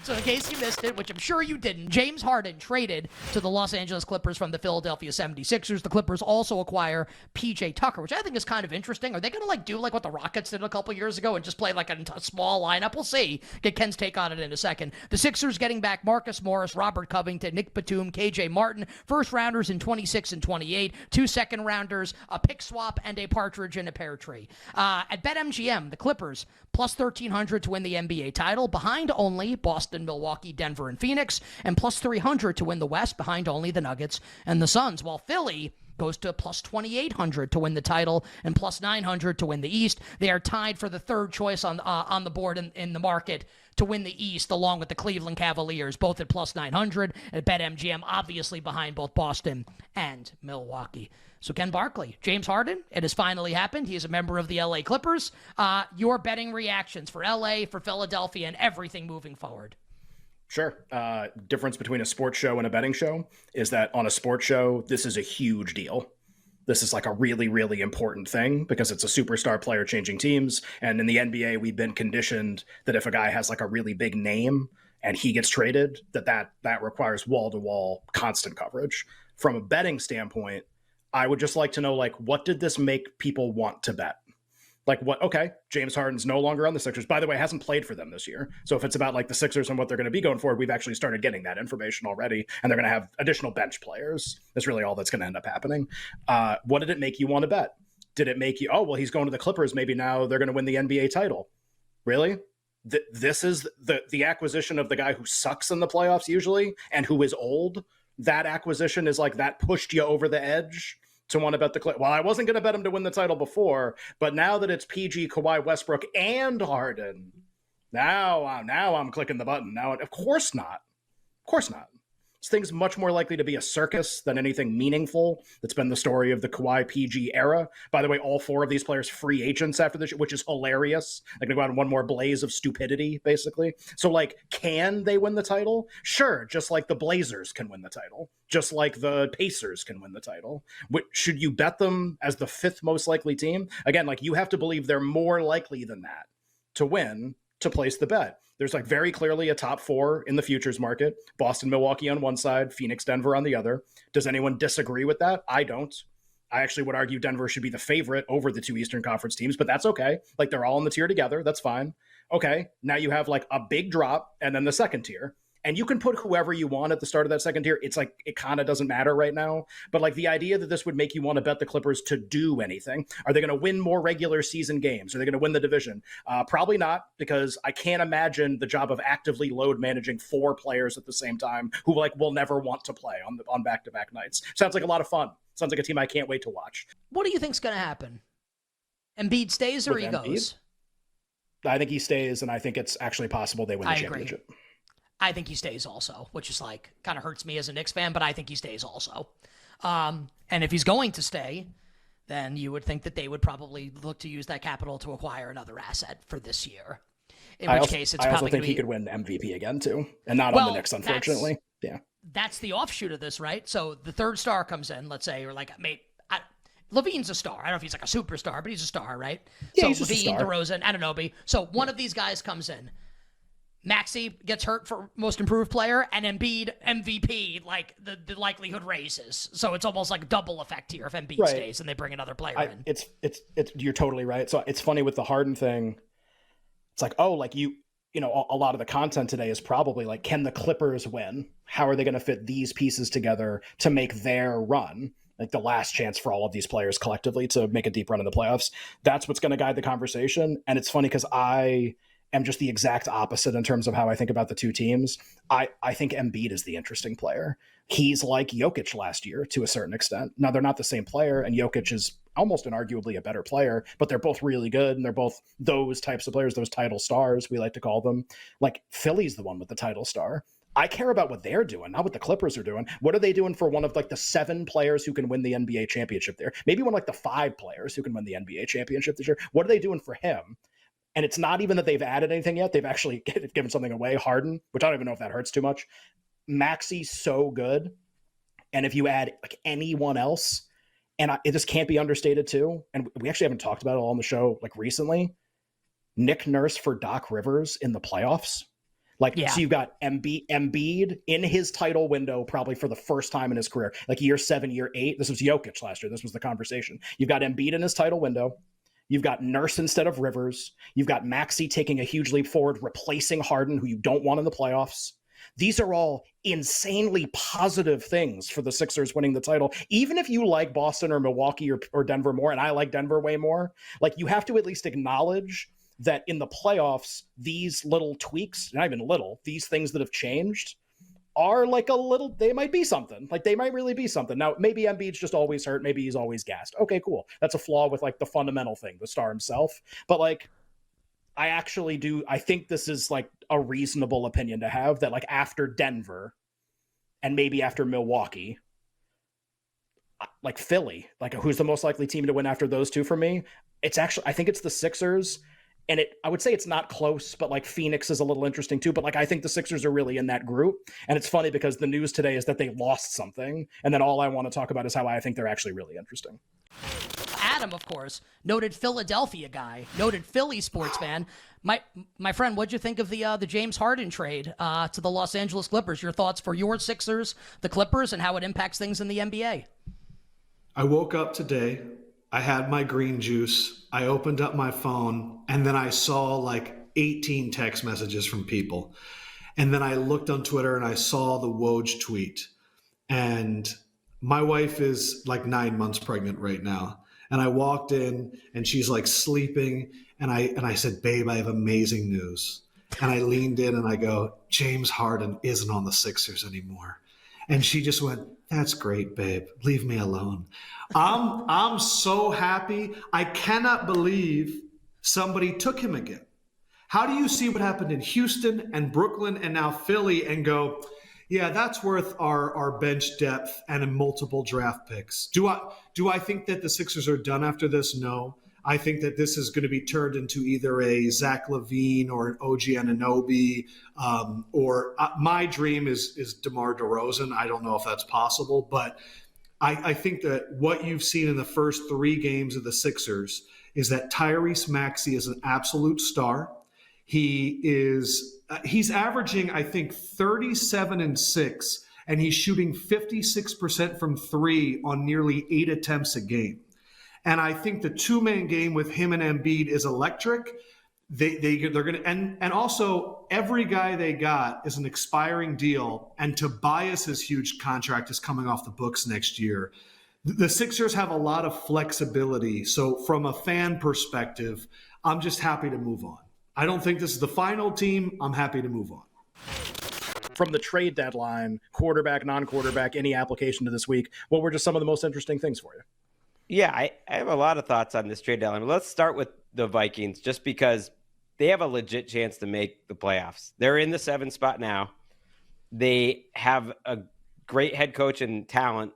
So in case you missed it, which I'm sure you didn't, James Harden traded to the Los Angeles Clippers from the Philadelphia 76ers. The Clippers also acquire PJ Tucker, which I think is kind of interesting. Are they going to do what the Rockets did a couple years ago and just play a small lineup? We'll see. Get Ken's take on it in a second. The Sixers getting back Marcus Morris, Robert Covington, Nick Batum, KJ Martin, first rounders in 26 and 28, 2 second rounders, a pick swap, and a partridge in a pear tree. At BetMGM, the Clippers plus 1,300 to win the NBA title, behind only Boston, Milwaukee, Denver, and Phoenix, and plus 300 to win the West, behind only the Nuggets and the Suns, while Philly goes to plus 2,800 to win the title and plus 900 to win the East. They are tied for the third choice on the board in the market to win the East, along with the Cleveland Cavaliers, both at plus 900. At BetMGM, obviously behind both Boston and Milwaukee. So Ken Barkley, James Harden, it has finally happened. He is a member of the LA Clippers. Your betting reactions for LA, for Philadelphia, and everything moving forward. Sure. Difference between a sports show and a betting show is that on a sports show, this is a huge deal. This is a really, really important thing because it's a superstar player changing teams. And in the NBA, we've been conditioned that if a guy has a really big name and he gets traded, that requires wall-to-wall constant coverage. From a betting standpoint, I would just like to know, what did this make people want to bet? Okay, James Harden's no longer on the Sixers. By the way, hasn't played for them this year. So if it's about the Sixers and what they're going to be going forward, we've actually started getting that information already, and they're going to have additional bench players. That's really all that's going to end up happening. What did it make you want to bet? Did it make you, he's going to the Clippers, maybe now they're going to win the NBA title? Really? This is the acquisition of the guy who sucks in the playoffs usually and who is old. That acquisition is that pushed you over the edge to want to bet the Clippers. Well, I wasn't going to bet him to win the title before, but now that it's PG, Kawhi, Westbrook, and Harden, now I'm clicking the button. Now, of course not. Of course not. This thing's much more likely to be a circus than anything meaningful. That's been the story of the Kawhi PG era. By the way, all 4 of these players free agents after this, which is hilarious. They're going to go out in one more blaze of stupidity, basically. So, can they win the title? Sure, just like the Blazers can win the title. Just like the Pacers can win the title. Should you bet them as the 5th most likely team? Again, you have to believe they're more likely than that to win to place the bet. There's very clearly a top 4 in the futures market. Boston, Milwaukee on one side, Phoenix, Denver on the other. Does anyone disagree with that? I don't. I actually would argue Denver should be the favorite over the 2 Eastern Conference teams, but that's okay. They're all in the tier together. That's fine. Okay, now you have a big drop and then the second tier. And you can put whoever you want at the start of that second tier. It's it kind of doesn't matter right now. But the idea that this would make you want to bet the Clippers to do anything. Are they going to win more regular season games? Are they going to win the division? Probably not, because I can't imagine the job of actively load managing 4 players at the same time who will never want to play on back-to-back nights. Sounds like a lot of fun. Sounds like a team I can't wait to watch. What do you think's going to happen? Embiid stays or he goes? I think he stays, and I think it's actually possible they win the championship. Agree. I think he stays also, which is kind of hurts me as a Knicks fan, but I think he stays also. And if he's going to stay, then you would think that they would probably look to use that capital to acquire another asset for this year. I also think he could win MVP again too, and not on the Knicks, unfortunately. That's the offshoot of this, right? So the third star comes in, let's say, or Levine's a star. I don't know if he's a superstar, but he's a star, right? Yeah, so he's Levine, a star. DeRozan, Anunoby. So one of these guys comes in. Maxey gets hurt for most improved player, and Embiid MVP, the likelihood raises. So it's almost double effect here if Embiid stays and they bring another player in. It's you're totally right. So it's funny with the Harden thing. It's a lot of the content today is probably can the Clippers win? How are they going to fit these pieces together to make their run? The last chance for all of these players collectively to make a deep run in the playoffs. That's what's going to guide the conversation. And it's funny because I am just the exact opposite in terms of how I think about the two teams. I think Embiid is the interesting player. He's like Jokic last year to a certain extent. Now, they're not the same player, and Jokic is almost inarguably a better player, but they're both really good, and they're both those types of players, those title stars, we like to call them. Philly's the one with the title star. I care about what they're doing, not what the Clippers are doing. What are they doing for one of the 7 players who can win the NBA championship there? Maybe one of the 5 players who can win the NBA championship this year. What are they doing for him? And it's not even that they've added anything yet. They've actually given something away. Harden, which I don't even know if that hurts too much. Maxey's so good. And if you add anyone else, and it just can't be understated too. And we actually haven't talked about it all on the show recently. Nick Nurse for Doc Rivers in the playoffs. Like, Yeah. so you've got Embiid in his title window, probably for the first time in his career, like year 7, year 8. This was Jokic last year. This was the conversation. You've got Embiid in his title window. You've got Nurse instead of Rivers. You've got Maxey taking a huge leap forward, replacing Harden, who you don't want in the playoffs. These are all insanely positive things for the Sixers winning the title. Even if you like Boston or Milwaukee or Denver more, and I like Denver way more, like, you have to at least acknowledge that in the playoffs, these little tweaks, not even little, these things that have changed are like a little, they might be something. Like, they might really be something. Now, maybe Embiid's just always hurt. Maybe he's always gassed. Okay, cool. That's a flaw with like the fundamental thing, the star himself. But like, I think this is like a reasonable opinion to have, that like after Denver and maybe after Milwaukee, like Philly, like who's the most likely team to win after those two for me? It's actually, I think it's the Sixers. And I would say it's not close, but like Phoenix is a little interesting too. But like, I think the Sixers are really in that group. And it's funny because the news today is that they lost something. And then all I want to talk about is how I think they're actually really interesting. Adam, of course, noted Philadelphia guy, noted Philly sports fan. My friend, what'd you think of the James Harden trade to the Los Angeles Clippers? Your thoughts for your Sixers, the Clippers, and how it impacts things in the NBA? I woke up today. I had my green juice. I opened up my phone, and then I saw like 18 text messages from people. And then I looked on Twitter and I saw the Woj tweet. And my wife is like 9 months pregnant right now. And I walked in and she's like sleeping. And I said, babe, I have amazing news. And I leaned in and I go, James Harden isn't on the Sixers anymore. And she just went, that's great, babe. Leave me alone. I'm so happy. I cannot believe somebody took him again. How do you see what happened in Houston and Brooklyn and now Philly and go, yeah, that's worth our bench depth and a multiple draft picks? Do I think that the Sixers are done after this? No. I think that this is going to be turned into either a Zach LaVine or an OG Anunoby, or my dream is DeMar DeRozan. I don't know if that's possible, but I think that what you've seen in the first 3 games of the Sixers is that Tyrese Maxey is an absolute star. He's averaging, I think, 37-6, and he's shooting 56% from 3 on nearly 8 attempts a game. And I think the 2-man game with him and Embiid is electric. They're going to, and also every guy they got is an expiring deal, and Tobias's huge contract is coming off the books next year. The Sixers have a lot of flexibility. So from a fan perspective, I'm just happy to move on. I don't think this is the final team. I'm happy to move on. From the trade deadline, quarterback, non-quarterback, any application to this week, what were just some of the most interesting things for you? Yeah, I have a lot of thoughts on this trade deadline. Let's start with the Vikings, just because they have a legit chance to make the playoffs. They're in the 7th spot now. They have a great head coach and talent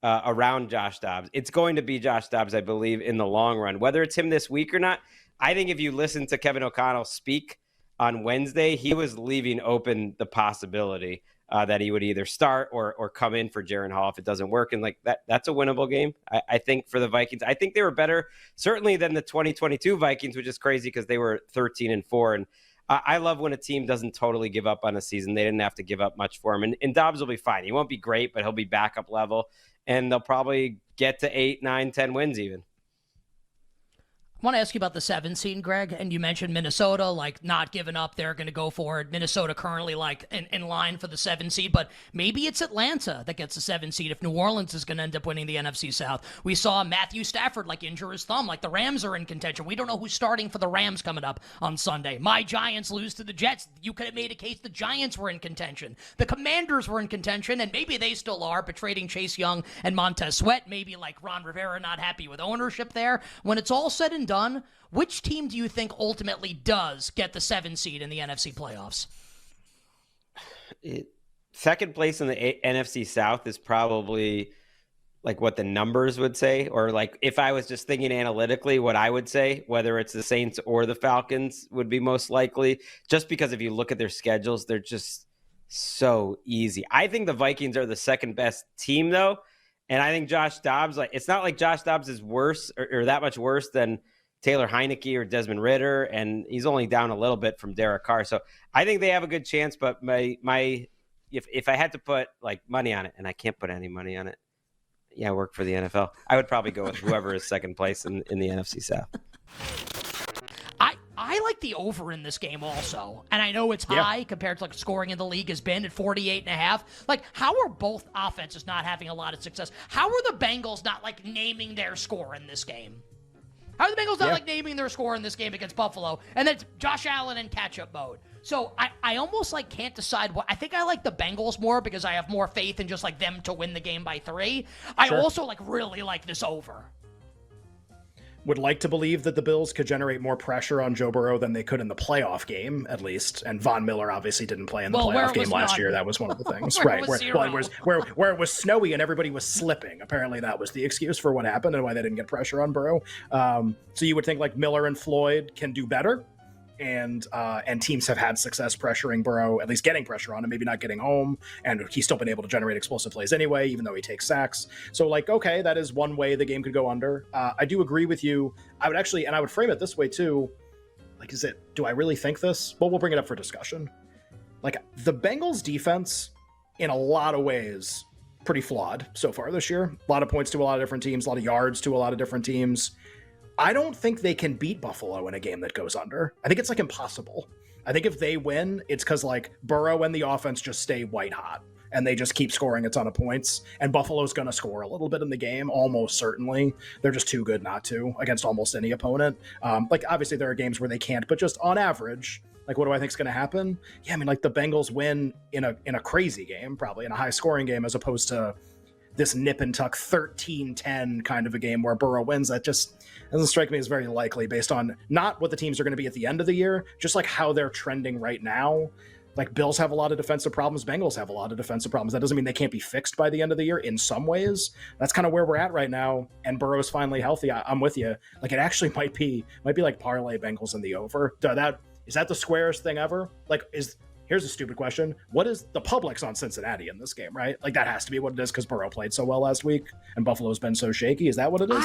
around Josh Dobbs. It's going to be Josh Dobbs, I believe, in the long run. Whether it's him this week or not, I think if you listen to Kevin O'Connell speak on Wednesday, he was leaving open the possibility that he would either start or come in for Jaren Hall if it doesn't work. And like that's a winnable game, I think, for the Vikings. I think they were better, certainly, than the 2022 Vikings, which is crazy because they were 13-4. And I love when a team doesn't totally give up on a season. They didn't have to give up much for him. And Dobbs will be fine. He won't be great, but he'll be backup level. And they'll probably get to 8, 9, 10 wins even. I want to ask you about the 7 seed, Greg, and you mentioned Minnesota, like, not giving up. They're going to go for it. Minnesota currently, like, in line for the 7 seed, but maybe it's Atlanta that gets the 7 seed if New Orleans is going to end up winning the NFC South. We saw Matthew Stafford, like, injure his thumb. Like, the Rams are in contention. We don't know who's starting for the Rams coming up on Sunday. My Giants lose to the Jets. You could have made a case the Giants were in contention. The Commanders were in contention, and maybe they still are, but trading Chase Young and Montez Sweat, maybe, like, Ron Rivera not happy with ownership there. When it's all said and done, which team do you think ultimately does get the 7 seed in the NFC playoffs? Second place in the NFC South is probably like what the numbers would say, or like if I was just thinking analytically, what I would say, whether it's the Saints or the Falcons would be most likely, just because if you look at their schedules, they're just so easy. I think the Vikings are the second best team though. And I think Josh Dobbs, like, it's not like Josh Dobbs is worse or that much worse than Taylor Heineke or Desmond Ridder, and he's only down a little bit from Derek Carr. So I think they have a good chance, but if I had to put like money on it, and I can't put any money on it, I work for the NFL, I would probably go with whoever is second place in the NFC South. I like the over in this game also. And I know it's high compared to like scoring in the league has been at 48.5. Like, how are both offenses not having a lot of success? How are the Bengals not like naming their score in this game? How are the Bengals not like naming their score in this game against Buffalo? And then it's Josh Allen in catch-up mode. So I almost like can't decide what. I think I like the Bengals more because I have more faith in just like them to win the game by 3. I also like really like this over. Would like to believe that the Bills could generate more pressure on Joe Burrow than they could in the playoff game, at least. And Von Miller obviously didn't play in the playoff game last year. That was one of the things, right? Where it was snowy and everybody was slipping. Apparently, that was the excuse for what happened and why they didn't get pressure on Burrow. So you would think like Miller and Floyd can do better. And teams have had success pressuring Burrow, at least getting pressure on him, maybe not getting home. And he's still been able to generate explosive plays anyway, even though he takes sacks. So, like, okay, that is one way the game could go under. I do agree with you. I would actually, and I would frame it this way too. Like, do I really think this? Well, we'll bring it up for discussion. Like, the Bengals defense, in a lot of ways, pretty flawed so far this year. A lot of points to a lot of different teams, a lot of yards to a lot of different teams. I don't think they can beat Buffalo in a game that goes under. I think it's like impossible. I think if they win, it's because like Burrow and the offense just stay white hot and they just keep scoring a ton of points. And Buffalo's going to score a little bit in the game, almost certainly. They're just too good not to against almost any opponent. Like obviously there are games where they can't, but just on average, like what do I think is going to happen? Yeah, I mean like the Bengals win in a crazy game, probably in a high scoring game, as opposed to this nip and tuck 13-10 kind of a game where Burrow wins. That just doesn't strike me as very likely based on not what the teams are going to be at the end of the year, just like how they're trending right now. Like Bills have a lot of defensive problems. Bengals have a lot of defensive problems. That doesn't mean they can't be fixed by the end of the year in some ways. That's kind of where we're at right now. And Burrow's finally healthy. I'm with you. Like it actually might be like parlay Bengals in the over. Is that the squarest thing ever? Like here's a stupid question. What is the public's on Cincinnati in this game, right? Like that has to be what it is because Burrow played so well last week and Buffalo's been so shaky. Is that what it is?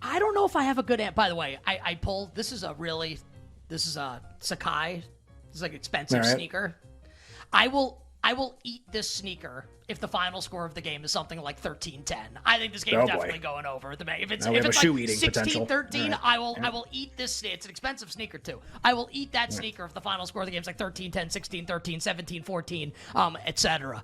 I don't know if I have a good answer. By the way, I pulled, this is a Sakai. This is like expensive sneaker. I will eat this sneaker if the final score of the game is something like 13-10. I think this game is definitely going over. If it's like 16-13, I will eat this. It's an expensive sneaker too. I will eat that sneaker if the final score of the game is like 13-10, 16-13, 17-14, etc.